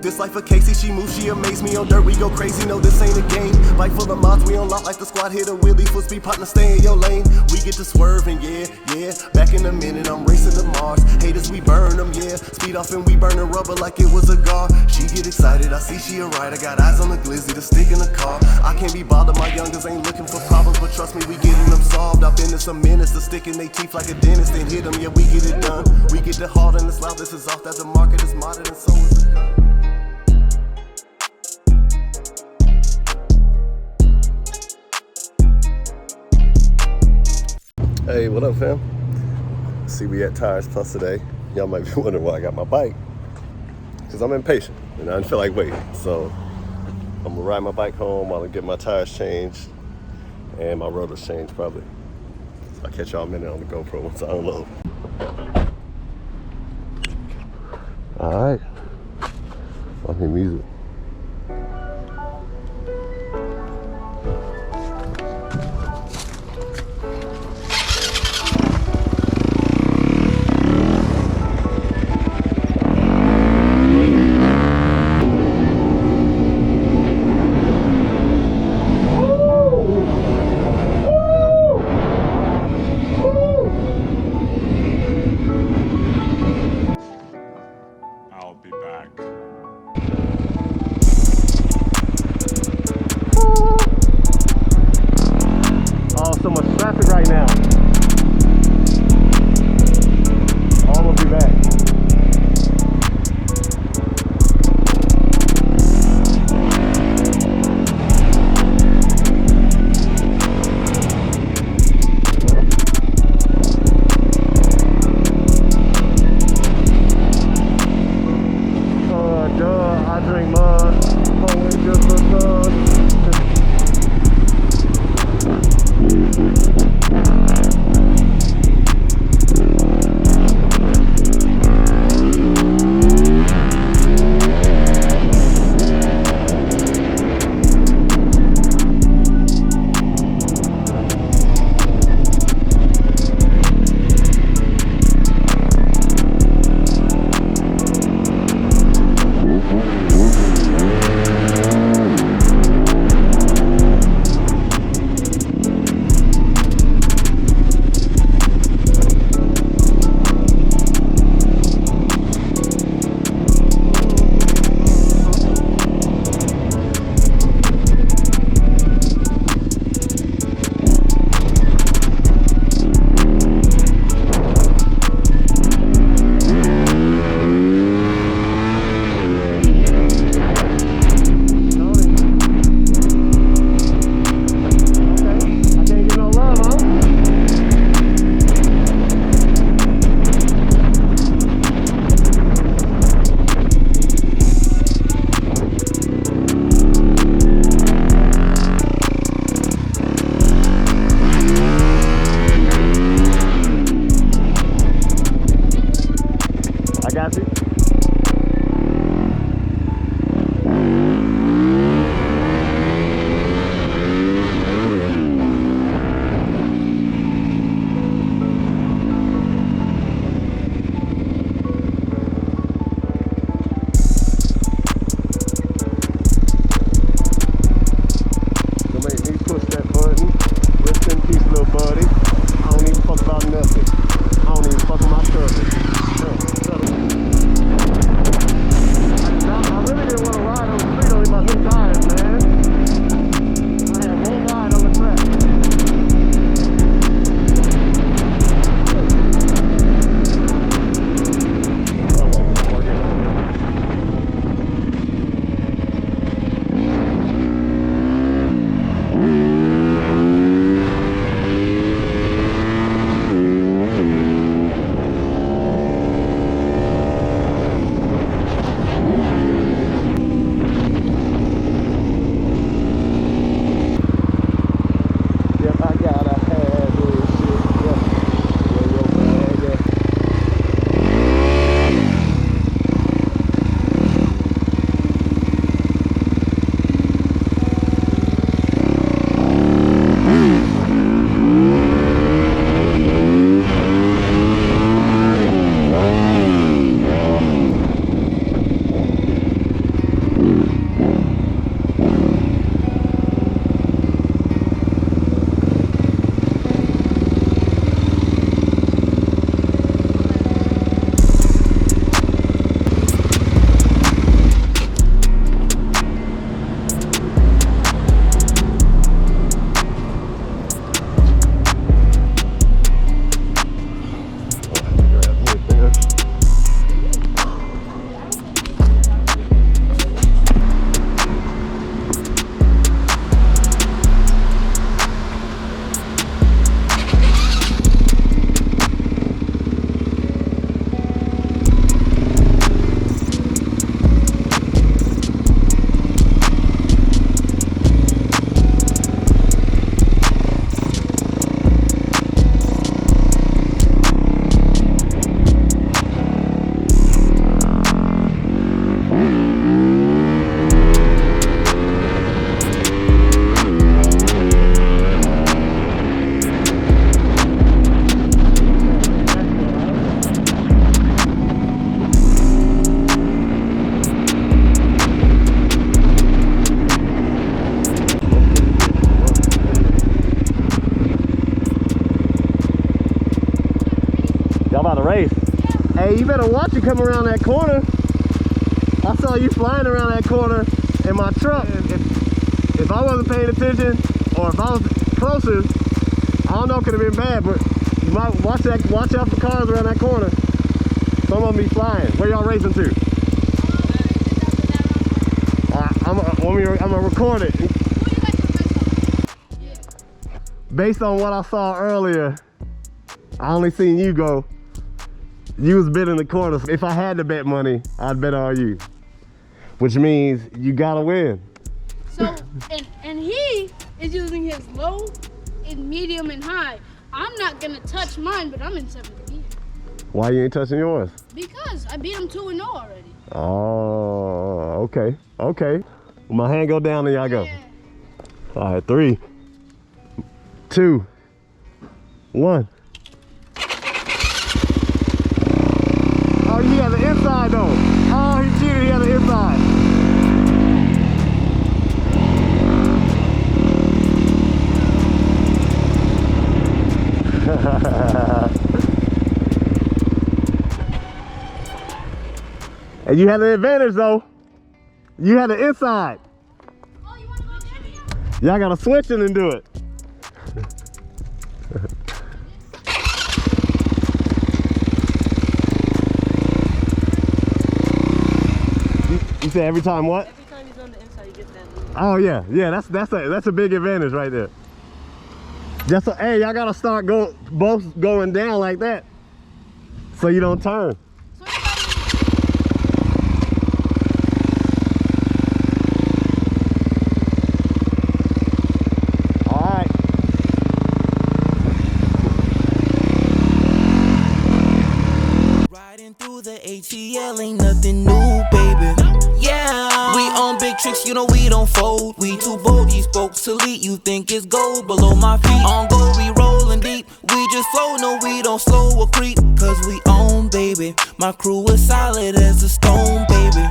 This life of Casey, she moves, she amazed me on dirt, we go crazy, no this ain't a game. Bike full of mods, we unlock like the squad, hit a wheelie, full speed partner, stay in your lane. We get to swerving, yeah, back in a minute, I'm racing to Mars. Haters, we burn them, yeah, speed off and we burning rubber like it was a gar. She get excited, I see she a ride, I got eyes on the glizzy, the stick in the car. I can't be bothered, my youngers ain't looking for problems, but trust me, we getting them solved. I've been in some minutes, to stick in they teeth like a dentist, then hit them, yeah, we get it done. We get the hard and the loud, this is off, that the market is modern and so is the gun. Hey, what up, fam? See, we at Tires Plus today. Y'all might be wondering why I got my bike. Because I'm impatient and I didn't feel like waiting. So I'm gonna ride my bike home while I get my tires changed and my rotors changed probably. So I'll catch y'all a minute on the GoPro once I unload. Alright. Fucking music. Hey, hey, you better watch it come around that corner. I saw you flying around that corner in my truck. If I wasn't paying attention, or if I was closer, I don't know, it could have been bad, but you might watch out for cars around that corner. Some of them be flying. Where y'all racing to? I'm gonna record it. Based on what I saw earlier, I only seen you go. You was betting the corner. If I had to bet money, I'd bet on you. Which means you gotta win. So, and he is using his low and medium and high. I'm not gonna touch mine, but I'm in 7th gear. Why you ain't touching yours? Because I beat him 2-0 already. Oh, okay, okay. My hand go down and y'all go. Yeah. All right, 3, 2, 1. Oh, he had the inside though. Oh, he cheated, he had the inside. And you had the advantage though. You had the inside. Oh, you wanna go there? Y'all gotta switch it and do it. You said every time what? Every time he's on the inside, he gets that lead. Oh yeah, yeah. That's a big advantage right there. Just so, hey, y'all gotta start both going down like that, so you don't turn. The ATL ain't nothing new, baby. Yeah, we on big tricks, you know we don't fold. We too bold, these folks elite. You think it's gold below my feet. On go, we rolling deep. We just flow, no, we don't slow or creep. Cause we own, baby. My crew is solid as a stone, baby.